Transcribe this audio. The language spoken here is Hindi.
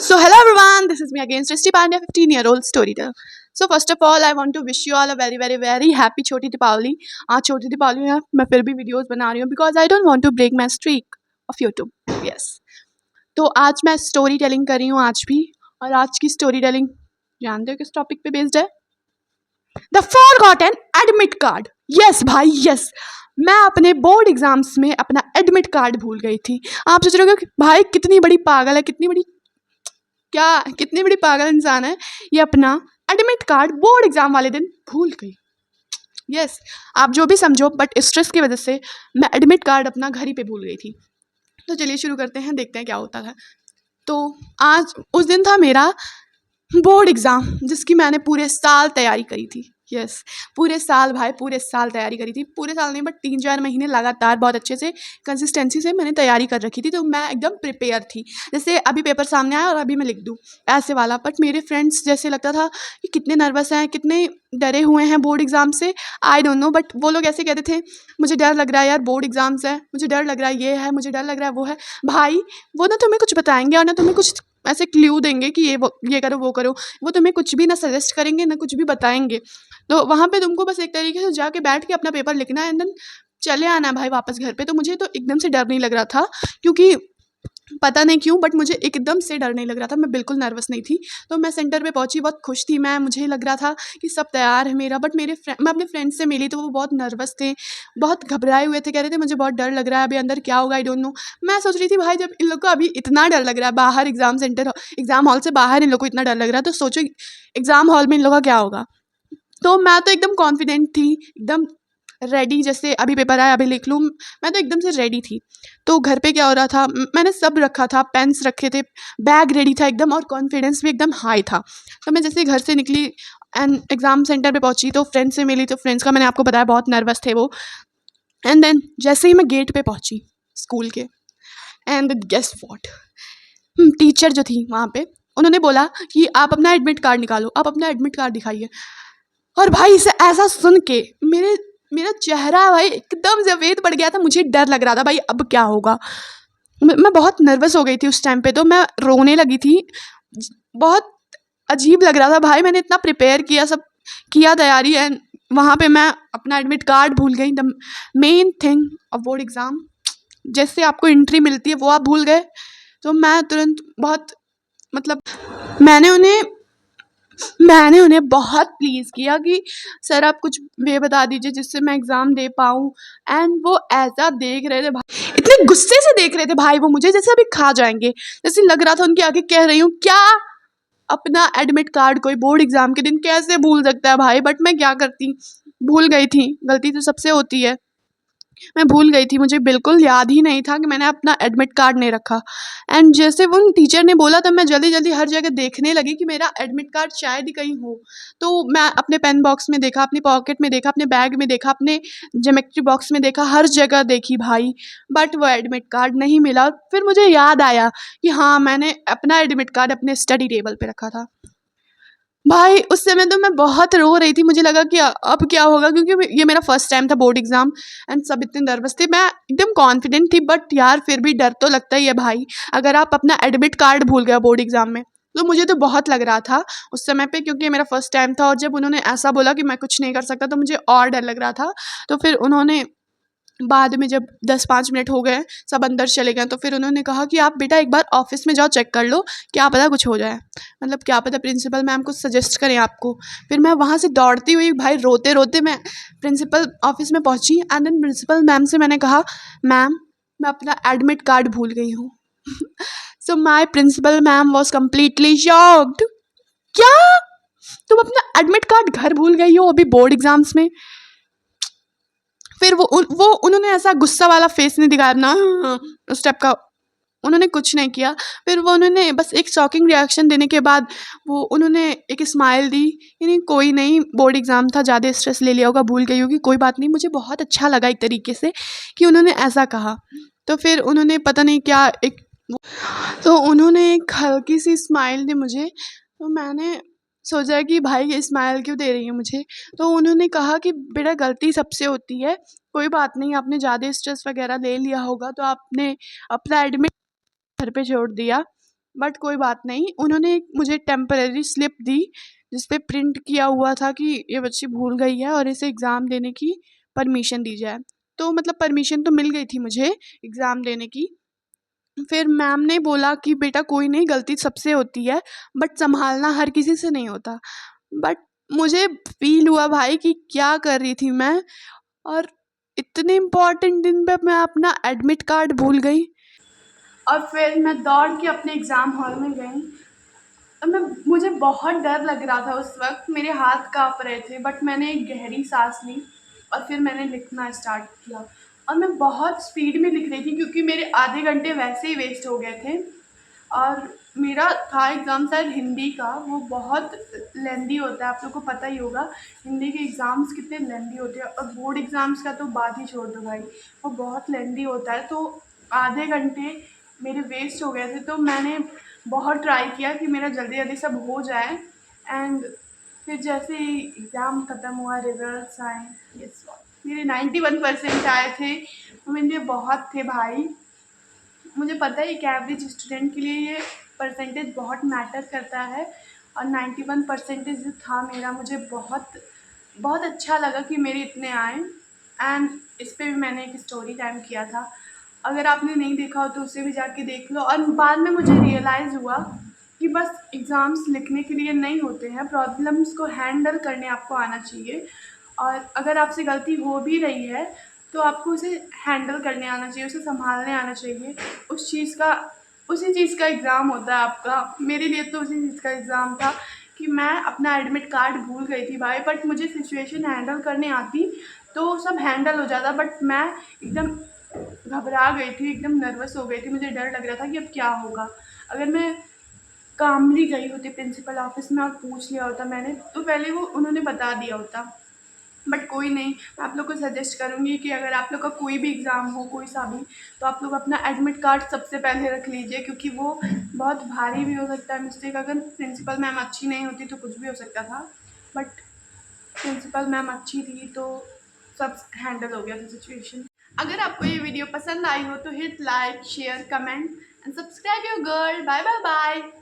So hello everyone, this is me again, Srishti Pandya, 15-year-old storyteller. So first of all, I want to wish you all a very happy छोटी दीपावली. आज छोटी दीपावली है, मैं फिर भी वीडियोस बना रही हूँ because I don't want to break my streak of YouTube. Yes. तो आज मैं स्टोरी टेलिंग कर रही हूँ आज भी, और आज की स्टोरी टेलिंग जानते हो किस टॉपिक पे बेस्ड है? The forgotten admit card. Yes भाई यस, मैं अपने बोर्ड एग्जाम्स में अपना एडमिट कार्ड भूल गई थी. आप सोच रहे हो कि भाई कितनी बड़ी पागल है, कितनी बड़ी पागल इंसान है, ये अपना एडमिट कार्ड बोर्ड एग्जाम वाले दिन भूल गई. यस, आप जो भी समझो, बट स्ट्रेस की वजह से मैं एडमिट कार्ड अपना घर ही पे भूल गई थी. तो चलिए शुरू करते हैं, देखते हैं क्या होता था. तो आज उस दिन था मेरा बोर्ड एग्ज़ाम, जिसकी मैंने पूरे साल तैयारी करी थी. यस, पूरे साल भाई, पूरे साल तैयारी करी थी. पूरे साल नहीं, बट 3-4 महीने लगातार बहुत अच्छे से कंसिस्टेंसी से मैंने तैयारी कर रखी थी. तो मैं एकदम प्रिपेयर थी, जैसे अभी पेपर सामने आया और अभी मैं लिख दूँ ऐसे वाला. बट मेरे फ्रेंड्स जैसे लगता था कि कितने नर्वस हैं, कितने डरे हुए हैं बोर्ड एग्ज़ाम से. आई डोंट नो, बट वो लोग ऐसे कहते थे मुझे डर लग रहा है यार, बोर्ड एग्ज़ाम्स है, मुझे डर लग रहा है ये है, मुझे डर लग रहा है वो है. भाई वो ना तुम्हें कुछ बताएंगे और ना तुम्हें कुछ ऐसे क्ल्यू देंगे कि ये करो वो करो. वो तुम्हें कुछ भी ना सजेस्ट करेंगे ना कुछ भी बताएंगे. तो वहाँ पे तुमको बस एक तरीके से जाके बैठ के अपना पेपर लिखना है एंड देन चले आना है भाई वापस घर पे. तो मुझे तो एकदम से डर नहीं लग रहा था, क्योंकि पता नहीं क्यों, बट मुझे एकदम से डर नहीं लग रहा था. मैं बिल्कुल नर्वस नहीं थी. तो मैं सेंटर पे पहुंची, बहुत खुश थी मैं. मुझे लग रहा था कि सब तैयार है मेरा. बट मैं अपने फ्रेंड्स से मिली तो वो बहुत नर्वस थे, बहुत घबराए हुए थे, कह रहे थे मुझे बहुत डर लग रहा है, अभी अंदर क्या होगा आई डोंट नो. मैं सोच रही थी भाई, जब इन लोग को अभी इतना डर लग रहा है बाहर एग्जाम हॉल से बाहर इन लोग को इतना डर लग रहा है, तो सोचो एग्जाम हॉल में इन लोग का क्या होगा. तो मैं तो एकदम कॉन्फिडेंट थी, एकदम रेडी, जैसे अभी पेपर आया अभी लिख लूँ. मैं तो एकदम से रेडी थी. तो घर पे क्या हो रहा था, मैंने सब रखा था, पेन्स रखे थे, बैग रेडी था एकदम, और कॉन्फिडेंस भी एकदम हाई था. तो मैं जैसे घर से निकली एंड एग्ज़ाम सेंटर पे पहुंची तो फ्रेंड्स से मिली. तो फ्रेंड्स का मैंने आपको बताया बहुत नर्वस थे वो. एंड देन जैसे ही मैं गेट पे पहुंची स्कूल के, एंड गेस व्हाट, टीचर जो थी वहाँ पे, उन्होंने बोला कि आप अपना एडमिट कार्ड निकालो, आप अपना एडमिट कार्ड दिखाइए. और भाई इसे ऐसा सुन के मेरा चेहरा भाई एकदम सफ़ेद पड़ गया था. मुझे डर लग रहा था भाई अब क्या होगा. मैं बहुत नर्वस हो गई थी उस टाइम पे, तो मैं रोने लगी थी. बहुत अजीब लग रहा था भाई, मैंने इतना प्रिपेयर किया, सब किया तैयारी, एंड वहाँ पे मैं अपना एडमिट कार्ड भूल गई. The main thing of board exam, जैसे आपको एंट्री मिलती है वो आप भूल गए. तो मैं तुरंत बहुत, मतलब मैंने उन्हें बहुत प्लीज़ किया कि सर आप कुछ वे बता दीजिए जिससे मैं एग्ज़ाम दे पाऊँ. एंड वो ऐसा देख रहे थे भाई, इतने गुस्से से देख रहे थे भाई वो मुझे, जैसे अभी खा जाएंगे. जैसे लग रहा था उनके आगे कह रही हूँ क्या, अपना एडमिट कार्ड कोई बोर्ड एग्ज़ाम के दिन कैसे भूल सकता है भाई. बट मैं क्या करती, भूल गई थी, गलती तो सबसे होती है. मैं भूल गई थी, मुझे बिल्कुल याद ही नहीं था कि मैंने अपना एडमिट कार्ड नहीं रखा. एंड जैसे वो टीचर ने बोला तब मैं जल्दी जल्दी हर जगह देखने लगी कि मेरा एडमिट कार्ड शायद ही कहीं हो. तो मैं अपने पेन बॉक्स में देखा, अपनी पॉकेट में देखा, अपने बैग में देखा, अपने ज्योमेट्री बॉक्स में देखा, हर जगह देखी भाई, बट वो एडमिट कार्ड नहीं मिला. फिर मुझे याद आया कि हाँ, मैंने अपना एडमिट कार्ड अपने स्टडी टेबल पे रखा था. भाई उस समय तो मैं बहुत रो रही थी. मुझे लगा कि अब क्या होगा, क्योंकि ये मेरा फर्स्ट टाइम था बोर्ड एग्ज़ाम, एंड सब इतने नर्वस थे. मैं एकदम कॉन्फिडेंट थी, बट यार फिर भी डर तो लगता ही है भाई, अगर आप अपना एडमिट कार्ड भूल गए बोर्ड एग्ज़ाम में. तो मुझे तो बहुत लग रहा था उस समय पे, क्योंकि ये मेरा फर्स्ट टाइम था. और जब उन्होंने ऐसा बोला कि मैं कुछ नहीं कर सकता, तो मुझे और डर लग रहा था. तो फिर उन्होंने बाद में, जब 10-5 मिनट हो गए, सब अंदर चले गए, तो फिर उन्होंने कहा कि आप बेटा एक बार ऑफिस में जाओ, चेक कर लो, क्या पता कुछ हो जाए, मतलब क्या पता प्रिंसिपल मैम कुछ सजेस्ट करें आपको. फिर मैं वहाँ से दौड़ती हुई भाई, रोते रोते मैं प्रिंसिपल ऑफिस में पहुँची. एंड देन प्रिंसिपल मैम से मैंने कहा, मैम मैं अपना एडमिट कार्ड भूल गई हूँ. So my principal ma'am was completely shocked. क्या, तुम अपना एडमिट कार्ड घर भूल गई हो अभी बोर्ड एग्जाम्स में? फिर उन्होंने ऐसा गुस्सा वाला फेस नहीं दिखाया ना, उस टाइप का उन्होंने कुछ नहीं किया. फिर वो उन्होंने बस एक शॉकिंग रिएक्शन देने के बाद वो उन्होंने एक स्माइल दी, यानी कोई नहीं, बोर्ड एग्ज़ाम था, ज़्यादा स्ट्रेस ले लिया होगा, भूल गई होगी, कोई बात नहीं. मुझे बहुत अच्छा लगा एक तरीके से कि उन्होंने ऐसा कहा. तो फिर उन्होंने पता नहीं क्या तो उन्होंने एक हल्की सी स्माइल दी मुझे. तो मैंने सोचा कि भाई ये स्माइल क्यों दे रही है मुझे. तो उन्होंने कहा कि बेटा गलती सबसे होती है, कोई बात नहीं, आपने ज़्यादा स्ट्रेस वगैरह ले लिया होगा, तो आपने अपना एडमिट घर पे छोड़ दिया. बट कोई बात नहीं, उन्होंने एक मुझे टेम्परेरी स्लिप दी जिस पे प्रिंट किया हुआ था कि ये बच्ची भूल गई है और इसे एग्ज़ाम देने की परमिशन दी जाए। तो मतलब परमिशन तो मिल गई थी मुझे एग्ज़ाम देने की। फिर मैम ने बोला कि बेटा कोई नहीं, गलती सबसे होती है बट संभालना हर किसी से नहीं होता। बट मुझे फ़ील हुआ भाई कि क्या कर रही थी मैं, और इतने इम्पोर्टेंट दिन पे मैं अपना एडमिट कार्ड भूल गई। और फिर मैं दौड़ के अपने एग्ज़ाम हॉल में गई और मुझे बहुत डर लग रहा था उस वक़्त, मेरे हाथ काँप रहे थे, बट मैंने एक गहरी साँस ली और फिर मैंने लिखना स्टार्ट किया। और मैं बहुत स्पीड में लिख रही थी क्योंकि मेरे आधे घंटे वैसे ही वेस्ट हो गए थे। और मेरा था एग्ज़ाम शायद हिंदी का, वो बहुत लेंदी होता है, आप लोग को पता ही होगा हिंदी के एग्ज़ाम्स कितने लेंदी होते हैं, और बोर्ड एग्ज़ाम्स का तो बात ही छोड़ दो भाई, वो बहुत लेंदी होता है। तो आधे घंटे मेरे वेस्ट हो गए थे, तो मैंने बहुत ट्राई किया कि मेरा जल्दी जल्दी सब हो जाए। एंड फिर जैसे ही एग्ज़ाम ख़त्म हुआ, रिज़ल्ट्स आए, गेस व्हाट, मेरे 91% आए थे। वो मेरे लिए बहुत थे भाई। मुझे पता है एक एवरेज स्टूडेंट के लिए ये परसेंटेज बहुत मैटर करता है, और 91 परसेंटेज था मेरा, मुझे बहुत बहुत अच्छा लगा कि मेरे इतने आए। एंड इस पे भी मैंने एक स्टोरी टाइम किया था, अगर आपने नहीं देखा हो तो उसे भी जाके देख लो। और बाद में मुझे रियलाइज़ हुआ कि बस एग्ज़ाम्स लिखने के लिए नहीं होते हैं, प्रॉब्लम्स को हैंडल करने आपको आना चाहिए। और अगर आपसे गलती हो भी रही है तो आपको उसे हैंडल करने आना चाहिए, उसे सँभालने आना चाहिए। उसी चीज़ का एग्ज़ाम होता है आपका। मेरे लिए तो उसी चीज़ का एग्ज़ाम था कि मैं अपना एडमिट कार्ड भूल गई थी भाई, बट मुझे सिचुएशन हैंडल करने आती तो सब हैंडल हो जाता। बट मैं एकदम घबरा गई थी, एकदम नर्वस हो गई थी, मुझे डर लग रहा था कि अब क्या होगा। अगर मैं कामली गई होती प्रिंसिपल ऑफिस में और पूछ लिया होता मैंने, तो पहले वो उन्होंने बता दिया होता। बट कोई नहीं, मैं आप लोग को सजेस्ट करूँगी कि अगर आप लोग का कोई भी एग्ज़ाम हो, कोई सा भी, तो आप लोग अपना एडमिट कार्ड सबसे पहले रख लीजिए, क्योंकि वो बहुत भारी भी हो सकता है मिस्टेक। अगर प्रिंसिपल मैम अच्छी नहीं होती तो कुछ भी हो सकता था, बट प्रिंसिपल मैम अच्छी थी तो सब हैंडल हो गया था सिचुएशन। अगर आपको ये वीडियो पसंद आई हो तो hit like, share, comment and subscribe your girl. Bye bye bye.